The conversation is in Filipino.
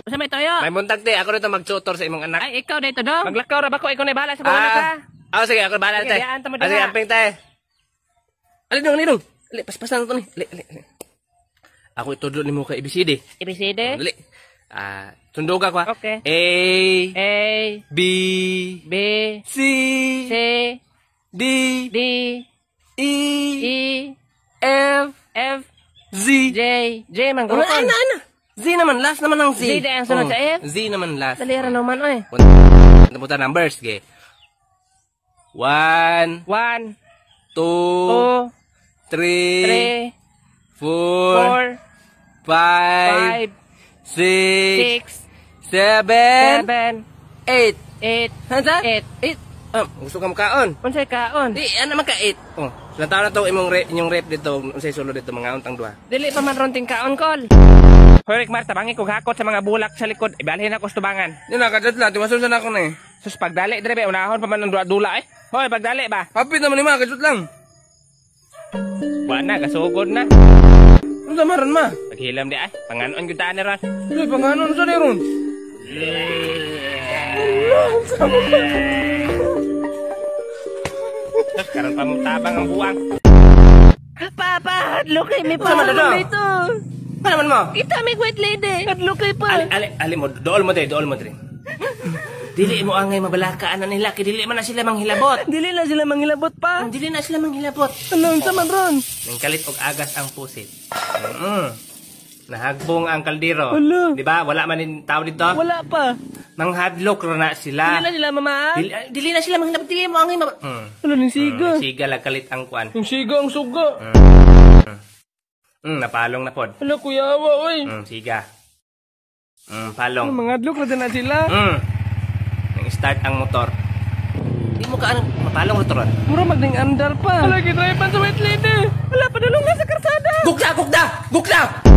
Sa may toyo. May buntag te, ako dito mag-tutor sa imong anak. Ay, ikaw dito dong. Maglakaw ra ba ko, ikaw na bahala sa mga anak ha. Sige, ako bahala te. Sige, amping te. Ali dong. Ali, paspasan to ni. Ali. Ako itudlo nimo kay ABCD. ABCD? Ali. Sunduga ko ha. Okay. A, B, C, D, E, F, Z. J man guro. Ana. Z naman, last naman ang Z. Z na ang sunod sa F? Z naman last. Dalira naman oy. Napunta numbers, ge. 1, 2, 2, 3, 3, 4, 5, 6, 6, 7, 7, 8. 8, Hansa? 8. Gusto ka makaon? Unsay kaon? Di, ano man ka 8? Ilang taon na to inyong rep dito, unsay solo dito, mga untang duha. Dili pa man ronting kaon kol. Hoy, Marta, bangi kog hakot sa mga bulak sa likod. Ibalhin ako sa tubangan. Yun na, kadlat, timasun na ako na eh. Sus, pagdali, drebe, unahon pa man ng dula eh. Hoy, pagdali ba? Hapit naman ni ma, kadlat lang. Buwan na, kasugod na. Ano sa maran ma? Paghilam di ay, panganon yung taan ni Ron. Ay, panganon sa ni Ron? Sus, karon pa mong tabang ang buwang. Papa, hadlo kay may panganon dito. Ano naman mo? Kita may white lady. Hadlo kay pa. Ali mo, dool mo dre. Dili mo angay mabalakaan na nila, kay dili man na sila manghilabot. Dili na sila manghilabot pa. Dili na sila manghilabot. Ano sa man ron? Nang kalit og agas ang pusit. Nahagbong ang kaldero. Alo. Di ba? Wala man din tao dito. Wala pa. Manghadlok ra na sila. Dili na sila mamaan. Dili na sila manghilabot. Dili mo angay Ano ning siga? Siga lang kalit ang kuan. Yung siga ang suga. Napalong na pod. Ano kuyawa oy. Siga. Palong. Mga adlok na sila. Nang start ang motor. Di mo ka mapalong motor. Mura magding andar pa. Wala gidrive sa white lady. Wala pa dalong na sa karsada. Gukda!